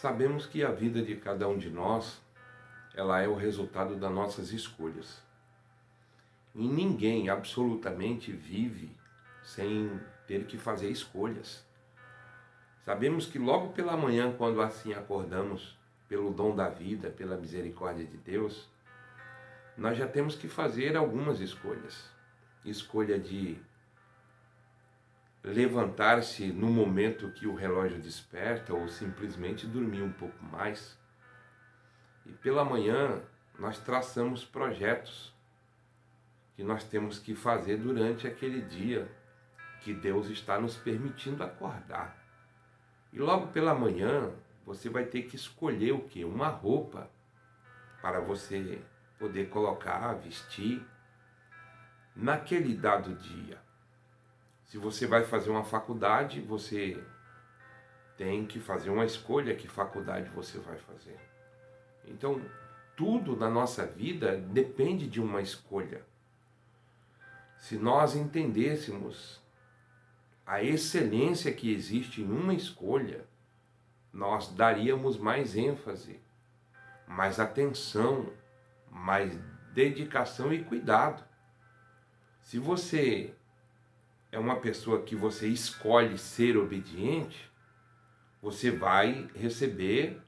Sabemos que a vida de cada um de nós, ela é o resultado das nossas escolhas. E ninguém absolutamente vive sem ter que fazer escolhas. Sabemos que logo pela manhã, quando assim acordamos, pelo dom da vida, pela misericórdia de Deus, nós já temos que fazer algumas escolhas. Escolha de levantar-se no momento que o relógio desperta ou simplesmente dormir um pouco mais. E pela manhã nós traçamos projetos que nós temos que fazer durante aquele dia que Deus está nos permitindo acordar. E logo pela manhã você vai ter que escolher o quê? Uma roupa para você poder colocar, vestir naquele dado dia. Se você vai fazer uma faculdade, você tem que fazer uma escolha que faculdade você vai fazer. Então, tudo na nossa vida depende de uma escolha. Se nós entendêssemos a excelência que existe em uma escolha, nós daríamos mais ênfase, mais atenção, mais dedicação e cuidado. Se você é uma pessoa que você escolhe ser obediente, você vai receber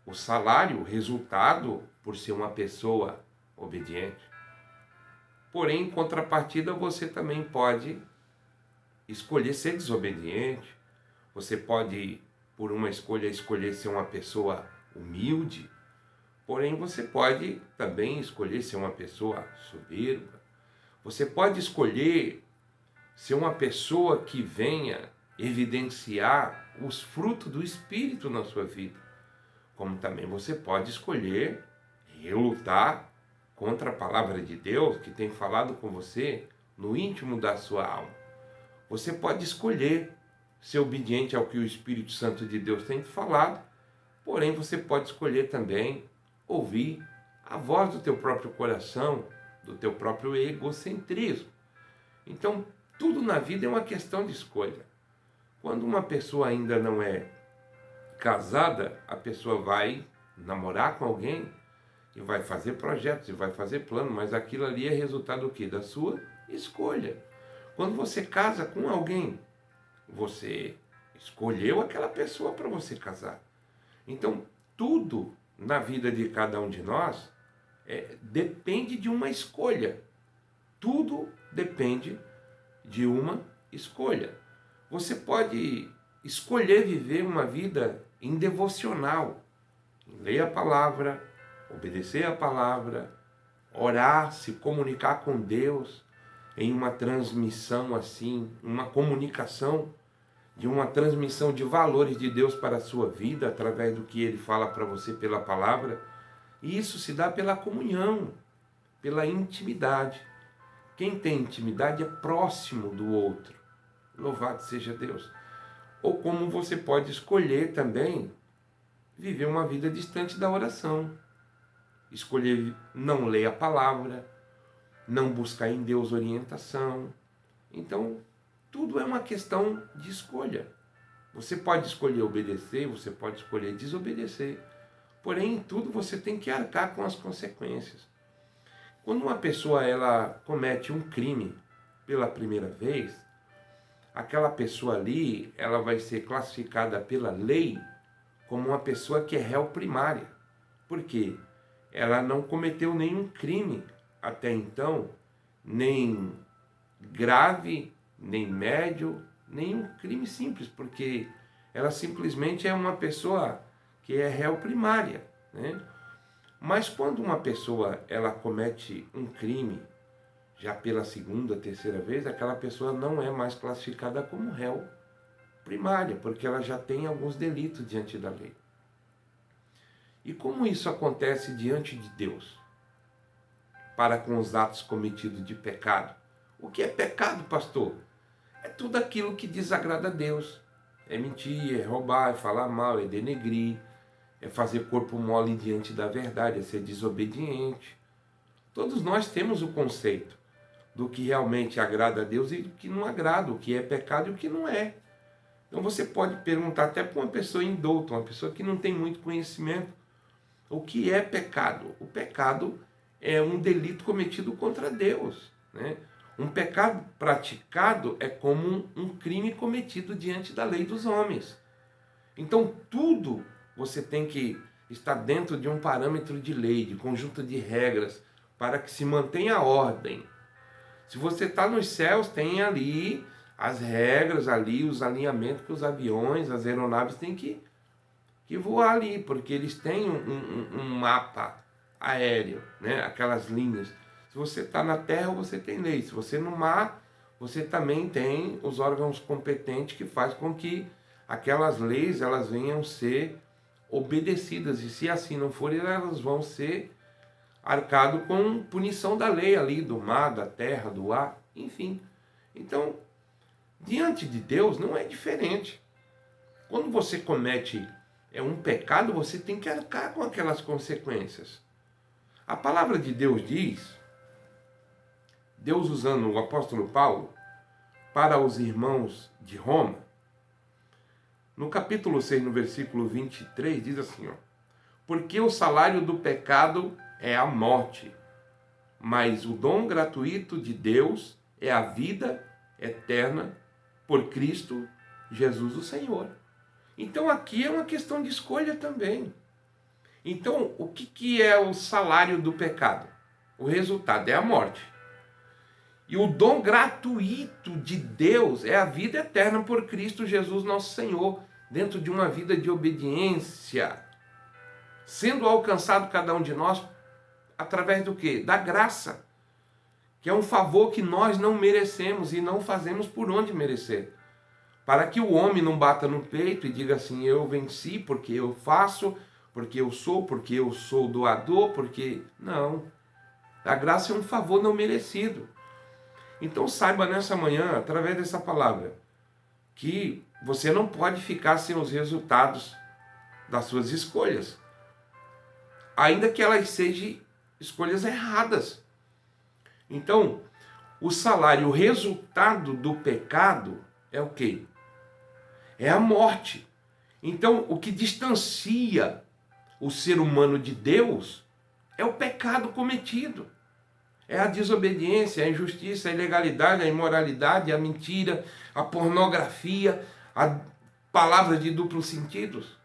o salário, o resultado por ser uma pessoa obediente. Porém, em contrapartida, você também pode escolher ser desobediente. Você pode, por uma escolha, escolher ser uma pessoa humilde. Porém, você pode também escolher ser uma pessoa soberba. Você pode escolher ser uma pessoa que venha evidenciar os frutos do Espírito na sua vida. Como também você pode escolher relutar contra a palavra de Deus que tem falado com você no íntimo da sua alma. Você pode escolher ser obediente ao que o Espírito Santo de Deus tem te falado, porém você pode escolher também ouvir a voz do teu próprio coração, do teu próprio egocentrismo. Então, tudo na vida é uma questão de escolha. Quando uma pessoa ainda não é casada, a pessoa vai namorar com alguém e vai fazer projetos e vai fazer planos, mas aquilo ali é resultado do quê? Da sua escolha. Quando você casa com alguém, você escolheu aquela pessoa para você casar. Então, tudo na vida de cada um de nós depende de uma escolha. Tudo depende de uma escolha. Você pode escolher viver uma vida indevocional, ler a palavra, obedecer a palavra, orar, se comunicar com Deus em uma transmissão assim, uma comunicação de uma transmissão de valores de Deus para a sua vida através do que Ele fala para você pela palavra. E isso se dá pela comunhão, pela intimidade. Quem tem intimidade é próximo do outro. Louvado seja Deus. Ou como você pode escolher também viver uma vida distante da oração. Escolher não ler a palavra, não buscar em Deus orientação. Então, tudo é uma questão de escolha. Você pode escolher obedecer, você pode escolher desobedecer. Porém, em tudo você tem que arcar com as consequências. Quando uma pessoa ela comete um crime pela primeira vez, aquela pessoa ali ela vai ser classificada pela lei como uma pessoa que é réu primária. Por quê? Ela não cometeu nenhum crime até então, nem grave, nem médio, nenhum crime simples, porque ela simplesmente é uma pessoa que é réu primária, né? Mas quando uma pessoa ela comete um crime já pela segunda, terceira vez, aquela pessoa não é mais classificada como réu primária, porque ela já tem alguns delitos diante da lei. E como isso acontece diante de Deus? Para com os atos cometidos de pecado. O que é pecado, pastor? É tudo aquilo que desagrada a Deus. É mentir, é roubar, é falar mal, é denegrir, é fazer corpo mole diante da verdade, é ser desobediente. Todos nós temos o conceito do que realmente agrada a Deus e do que não agrada, o que é pecado e o que não é. Então você pode perguntar até para uma pessoa indouta, uma pessoa que não tem muito conhecimento, o que é pecado? O pecado é um delito cometido contra Deus, né? Um pecado praticado é como um crime cometido diante da lei dos homens. Então tudo você tem que estar dentro de um parâmetro de lei, de conjunto de regras, para que se mantenha a ordem. Se você está nos céus, tem ali as regras, ali os alinhamentos que os aviões, as aeronaves têm que voar ali, porque eles têm um mapa aéreo, né? Aquelas linhas. Se você está na terra, você tem lei. Se você no mar, você também tem os órgãos competentes que faz com que aquelas leis elas venham ser obedecidas. E se assim não forem, elas vão ser arcado com punição da lei ali, do mar, da terra, do ar, enfim. Então, diante de Deus não é diferente. Quando você comete um pecado, você tem que arcar com aquelas consequências. A palavra de Deus diz, Deus usando o apóstolo Paulo para os irmãos de Roma, no capítulo 6, no versículo 23, diz assim, ó, porque o salário do pecado é a morte, mas o dom gratuito de Deus é a vida eterna por Cristo Jesus o Senhor. Então aqui é uma questão de escolha também. Então o que é o salário do pecado? O resultado é a morte. E o dom gratuito de Deus é a vida eterna por Cristo Jesus nosso Senhor, dentro de uma vida de obediência, sendo alcançado cada um de nós através do quê? Da graça, que é um favor que nós não merecemos e não fazemos por onde merecer. Para que o homem não bata no peito e diga assim, eu venci porque eu faço, porque eu sou doador, porque... Não. A graça é um favor não merecido. Então saiba nessa manhã, através dessa palavra, que você não pode ficar sem os resultados das suas escolhas. Ainda que elas sejam escolhas erradas. Então, o salário, o resultado do pecado é o quê? É a morte. Então, o que distancia o ser humano de Deus é o pecado cometido. É a desobediência, a injustiça, a ilegalidade, a imoralidade, a mentira, a pornografia, a palavra de duplos sentidos.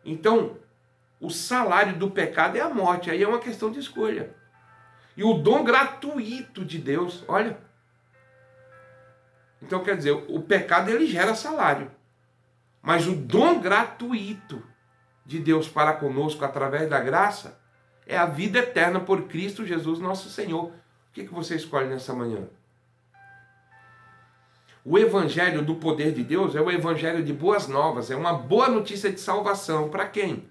Então, o salário do pecado é a morte. Aí é uma questão de escolha. E o dom gratuito de Deus, olha. Então, quer dizer, o pecado ele gera salário. Mas o dom gratuito de Deus para conosco através da graça é a vida eterna por Cristo Jesus nosso Senhor. O que você escolhe nessa manhã? O evangelho do poder de Deus é o evangelho de boas novas, é uma boa notícia de salvação. Para quem?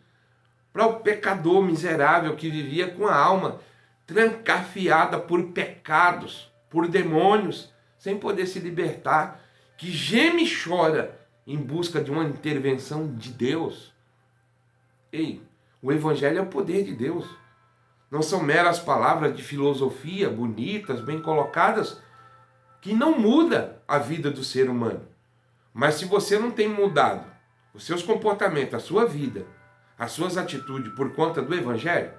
Para o pecador miserável que vivia com a alma trancafiada por pecados, por demônios, sem poder se libertar, que geme e chora em busca de uma intervenção de Deus. Ei, o evangelho é o poder de Deus. Não são meras palavras de filosofia bonitas, bem colocadas, que não muda a vida do ser humano. Mas se você não tem mudado os seus comportamentos, a sua vida, as suas atitudes por conta do evangelho,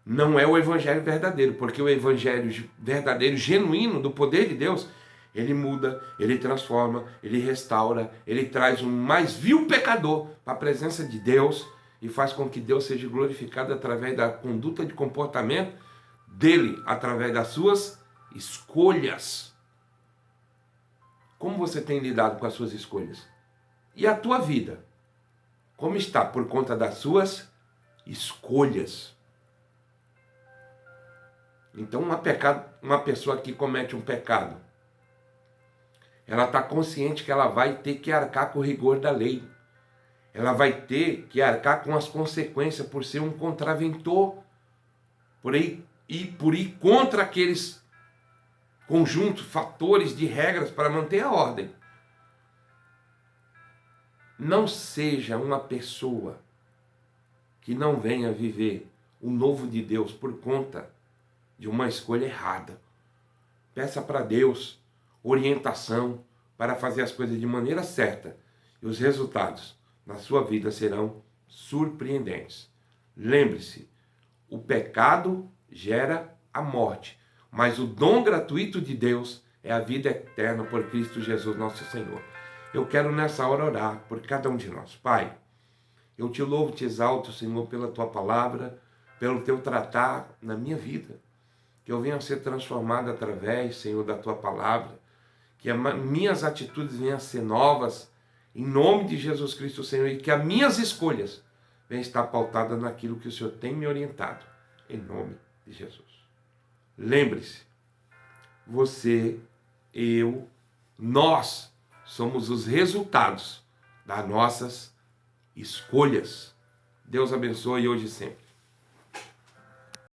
não é o evangelho verdadeiro, porque o evangelho verdadeiro, genuíno, do poder de Deus, ele muda, ele transforma, ele restaura, ele traz um mais vil pecador para a presença de Deus e faz com que Deus seja glorificado através da conduta de comportamento dele, através das suas escolhas. Como você tem lidado com as suas escolhas? E a tua vida? Como está por conta das suas escolhas? Então uma pessoa que comete um pecado, ela está consciente que ela vai ter que arcar com o rigor da lei. Ela vai ter que arcar com as consequências por ser um contraventor, por ir contra aqueles conjuntos, fatores de regras para manter a ordem. Não seja uma pessoa que não venha viver o novo de Deus por conta de uma escolha errada. Peça para Deus orientação para fazer as coisas de maneira certa. E os resultados na sua vida serão surpreendentes. Lembre-se, o pecado gera a morte, mas o dom gratuito de Deus é a vida eterna por Cristo Jesus nosso Senhor. Eu quero nessa hora orar por cada um de nós. Pai, eu te louvo, te exalto, Senhor, pela tua palavra, pelo teu tratar na minha vida. Que eu venha a ser transformado através, Senhor, da tua palavra. Que minhas atitudes venham a ser novas, em nome de Jesus Cristo, Senhor. E que as minhas escolhas venham estar pautadas naquilo que o Senhor tem me orientado, em nome de Jesus. Lembre-se, você, eu, nós somos os resultados das nossas escolhas. Deus abençoe hoje e sempre.